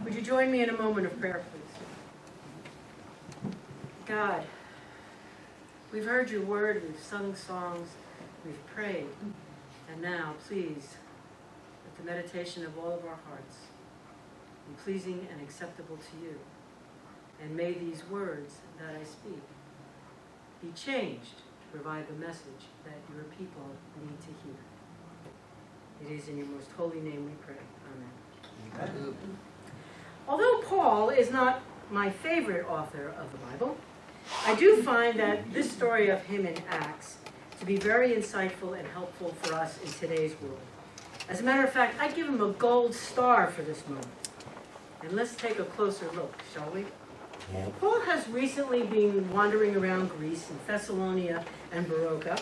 Would you join me in a moment of prayer, please? God, we've heard your word, we've sung songs, we've prayed, and now, please, let the meditation of all of our hearts be pleasing and acceptable to you. And may these words that I speak be changed to provide the message that your people need to hear. It is in your most holy name we pray. Amen. Amen. Although Paul is not my favorite author of the Bible, I do find that this story of him in Acts to be very insightful and helpful for us in today's world. As a matter of fact, I'd give him a gold star for this moment. And let's take a closer look, shall we? Paul has recently been wandering around Greece and Thessalonica and Beroea,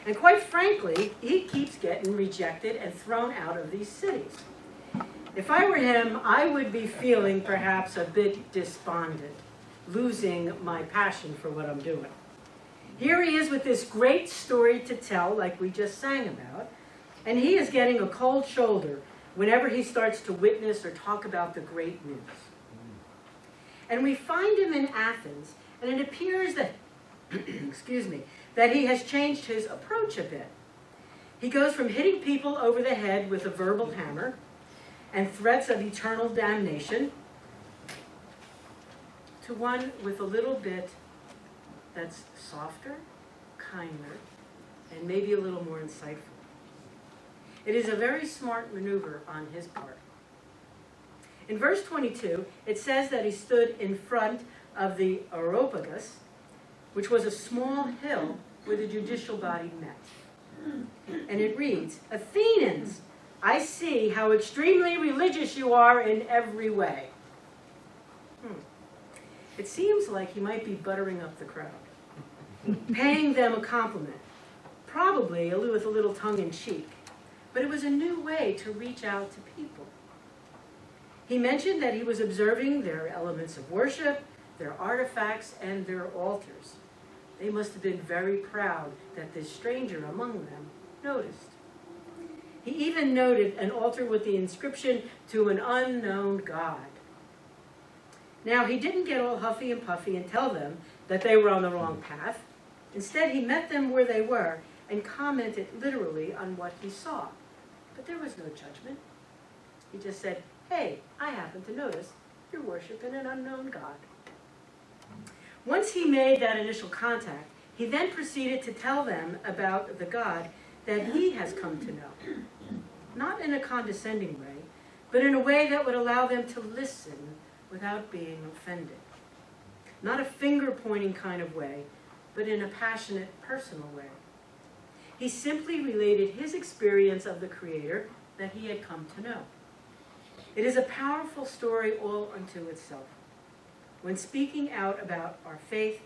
and quite frankly, he keeps getting rejected and thrown out of these cities. If I were him, I would be feeling perhaps a bit despondent, losing my passion for what I'm doing. Here he is with this great story to tell, like we just sang about, and he is getting a cold shoulder whenever he starts to witness or talk about the great news. And we find him in Athens, and it appears that, that he has changed his approach a bit. He goes from hitting people over the head with a verbal hammer and threats of eternal damnation to one with a little bit that's softer, kinder, and maybe a little more insightful. It is a very smart maneuver on his part. In verse 22, it says that he stood in front of the Areopagus, which was a small hill where the judicial body met. And it reads, "Athenians, I see how extremely religious you are in every way." It seems like he might be buttering up the crowd, paying them a compliment, probably with a little tongue-in-cheek. But it was a new way to reach out to people. He mentioned that he was observing their elements of worship, their artifacts, and their altars. They must have been very proud that this stranger among them noticed. He even noted an altar with the inscription, "To an unknown God." Now, he didn't get all huffy and puffy and tell them that they were on the wrong path. Instead, he met them where they were and commented literally on what he saw. But there was no judgment. He just said, "Hey, I happen to notice you're worshiping an unknown God." Once he made that initial contact, he then proceeded to tell them about the God that he has come to know. Not in a condescending way, but in a way that would allow them to listen without being offended. Not a finger-pointing kind of way, but in a passionate, personal way. He simply related his experience of the Creator that he had come to know. It is a powerful story all unto itself. When speaking out about our faith,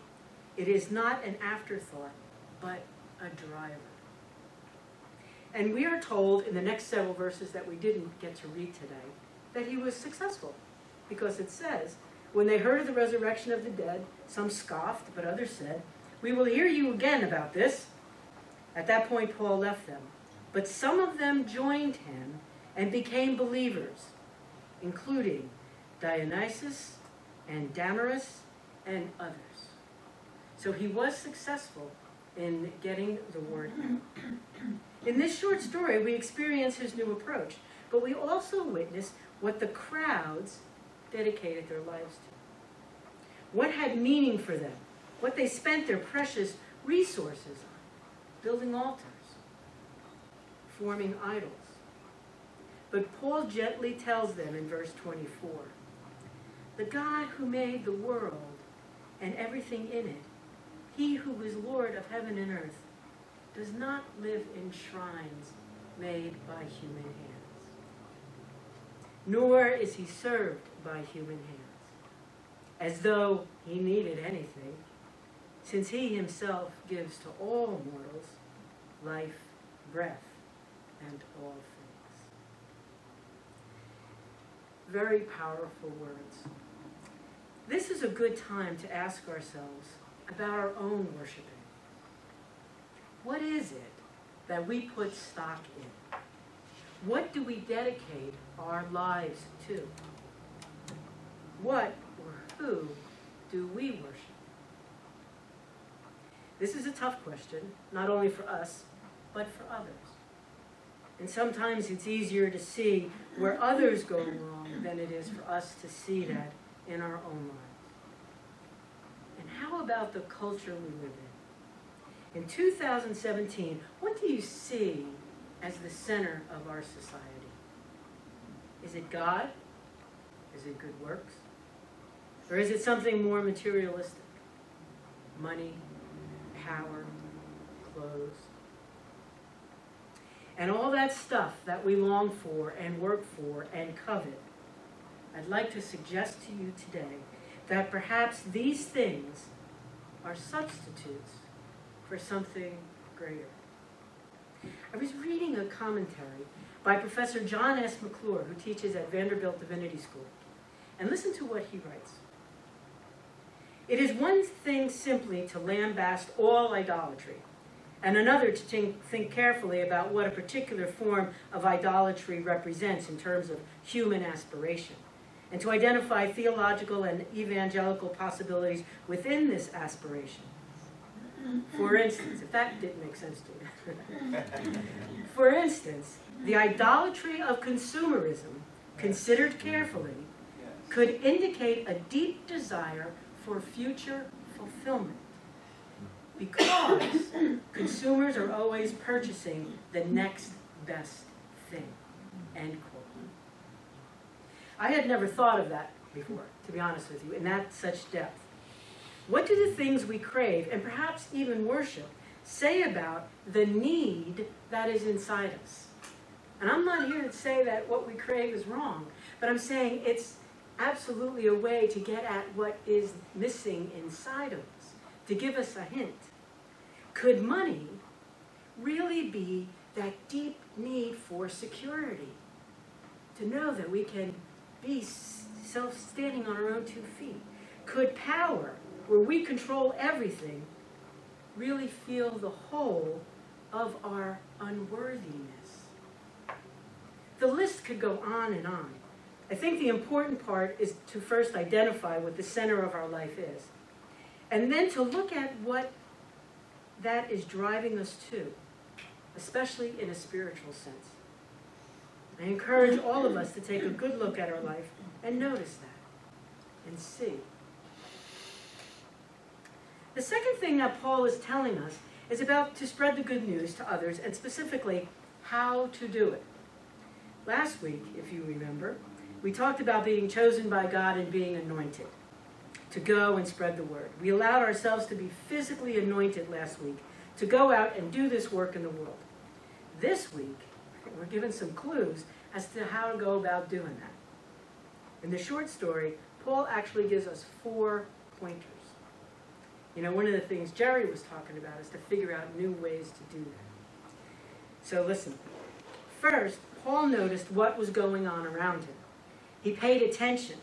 it is not an afterthought, but a driver. And we are told in the next several verses that we didn't get to read today, that he was successful. Because it says, when they heard of the resurrection of the dead, some scoffed, but others said, "We will hear you again about this." At that point, Paul left them. But some of them joined him and became believers, including Dionysius and Damaris and others. So he was successful in getting the word out. In this short story, we experience his new approach, but we also witness what the crowds dedicated their lives to. What had meaning for them, what they spent their precious resources on. Building altars, forming idols. But Paul gently tells them in verse 24, "The God who made the world and everything in it, he who is Lord of heaven and earth, does not live in shrines made by human hands, nor is he served by human hands, as though he needed anything, since he himself gives to all mortals life, breath, and all things." Very powerful words. This is a good time to ask ourselves about our own worshiping. What is it that we put stock in? What do we dedicate our lives to? What or who do we worship? This is a tough question, not only for us, but for others. And sometimes it's easier to see where others go wrong than it is for us to see that in our own lives. And how about the culture we live in? In 2017, what do you see as the center of our society? Is it God? Is it good works? Or is it something more materialistic? Money, power, clothes. And all that stuff that we long for and work for and covet, I'd like to suggest to you today that perhaps these things are substitutes for something greater. I was reading a commentary by Professor John S. McClure, who teaches at Vanderbilt Divinity School. And listen to what he writes. It is one thing simply to lambast all idolatry, and another to think carefully about what a particular form of idolatry represents in terms of human aspiration, and to identify theological and evangelical possibilities within this aspiration. For instance, if that didn't make sense to you. For instance, the idolatry of consumerism, considered carefully, could indicate a deep desire for future fulfillment, because consumers are always purchasing the next best thing, end quote. I had never thought of that before, to be honest with you, in that such depth. What do the things we crave, and perhaps even worship, say about the need that is inside us? And I'm not here to say that what we crave is wrong, but I'm saying it's absolutely a way to get at what is missing inside of us, to give us a hint. Could money really be that deep need for security? To know that we can be self-standing on our own 2 feet? Could power, where we control everything, really feel the whole of our unworthiness? The list could go on and on. I think the important part is to first identify what the center of our life is, and then to look at what that is driving us to, especially in a spiritual sense. I encourage all of us to take a good look at our life and notice that and see. The second thing that Paul is telling us is about to spread the good news to others, and specifically how to do it. Last week, if you remember, we talked about being chosen by God and being anointed to go and spread the word. We allowed ourselves to be physically anointed last week to go out and do this work in the world. This week, we're given some clues as to how to go about doing that. In the short story, Paul actually gives us 4 pointers. You know, one of the things Jerry was talking about is to figure out new ways to do that. So listen. First, Paul noticed what was going on around him. He paid attention.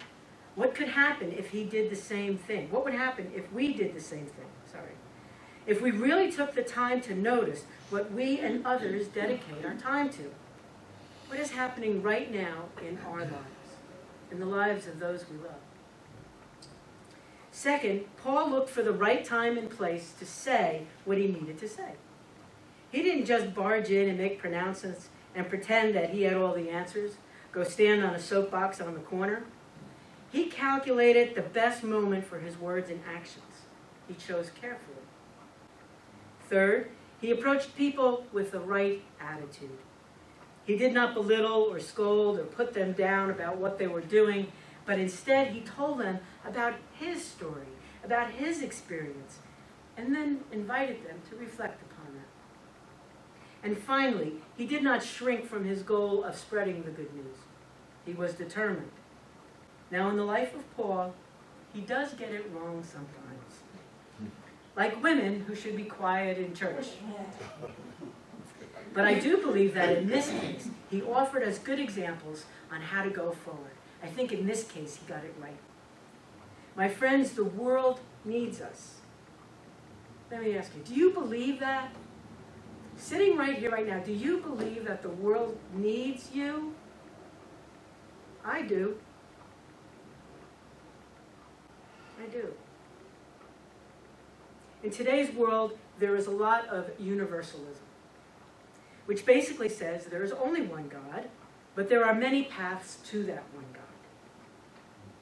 What could happen if he did the same thing? What would happen if we did the same thing? If we really took the time to notice what we and others dedicate our time to. What is happening right now in our lives, in the lives of those we love? Second, Paul looked for the right time and place to say what he needed to say. He didn't just barge in and make pronouncements and pretend that he had all the answers, go stand on a soapbox on the corner. He calculated the best moment for his words and actions. He chose carefully. Third, he approached people with the right attitude. He did not belittle or scold or put them down about what they were doing, but instead he told them about his story, about his experience, and then invited them to reflect upon that. And finally, he did not shrink from his goal of spreading the good news. He was determined. Now, in the life of Paul, he does get it wrong sometimes. Like women who should be quiet in church. But I do believe that in this case, he offered us good examples on how to go forward. I think in this case, he got it right. My friends, the world needs us. Let me ask you, do you believe that? Sitting right here, right now, do you believe that the world needs you? I do. do. In today's world, there is a lot of universalism, which basically says there is only one God, but there are many paths to that one God.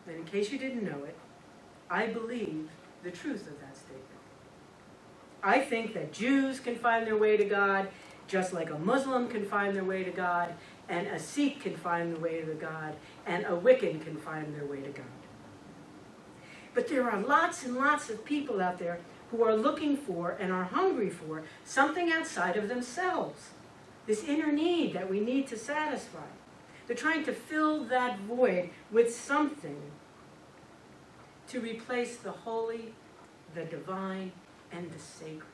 And in case you didn't know it, I believe the truth of that statement. I think that Jews can find their way to God, just like a Muslim can find their way to God, and a Sikh can find their way to God, and a Wiccan can find their way to God. But there are lots and lots of people out there who are looking for and are hungry for something outside of themselves. This inner need that we need to satisfy. They're trying to fill that void with something to replace the holy, the divine, and the sacred.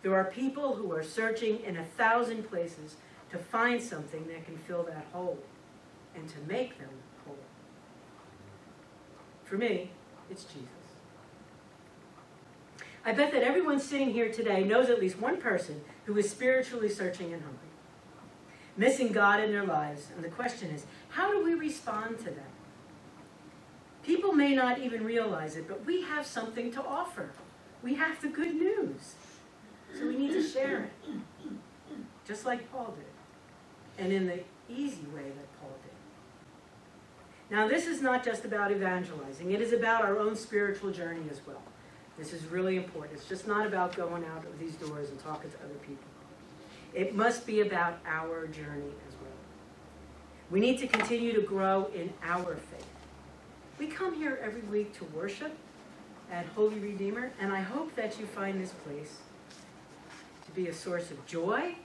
There are people who are searching in 1,000 places to find something that can fill that hole and to make them whole. For me, it's Jesus. I bet that everyone sitting here today knows at least one person who is spiritually searching and hungry, missing God in their lives. And the question is, how do we respond to that? People may not even realize it, but we have something to offer. We have the good news. So we need to share it, just like Paul did, and in the easy way that Paul did. Now, this is not just about evangelizing. It is about our own spiritual journey as well. This is really important. It's just not about going out of these doors and talking to other people. It must be about our journey as well. We need to continue to grow in our faith. We come here every week to worship at Holy Redeemer, and I hope that you find this place to be a source of joy,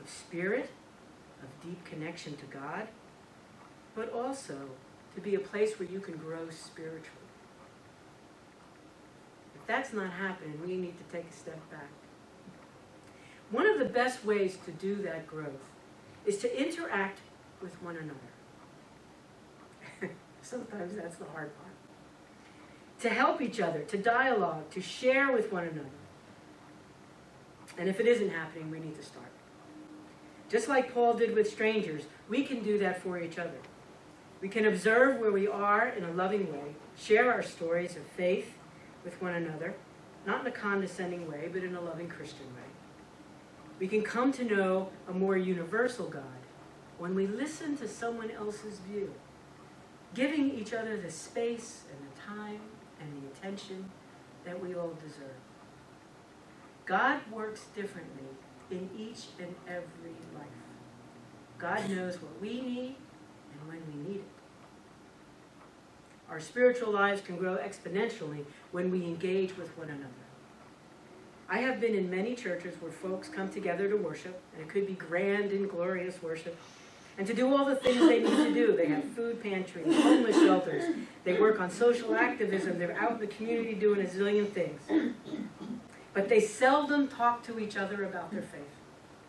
of spirit, of deep connection to God, but also to be a place where you can grow spiritually. If that's not happening, we need to take a step back. One of the best ways to do that growth is to interact with one another. Sometimes that's the hard part. To help each other, to dialogue, to share with one another. And if it isn't happening, we need to start. Just like Paul did with strangers, we can do that for each other. We can observe where we are in a loving way, share our stories of faith with one another, not in a condescending way, but in a loving Christian way. We can come to know a more universal God when we listen to someone else's view, giving each other the space and the time and the attention that we all deserve. God works differently in each and every life. God knows what we need and when we need it. Our spiritual lives can grow exponentially when we engage with one another. I have been in many churches where folks come together to worship, and it could be grand and glorious worship, and to do all the things they need to do. They have food pantries, homeless shelters, they work on social activism, they're out in the community doing a zillion things. But they seldom talk to each other about their faith.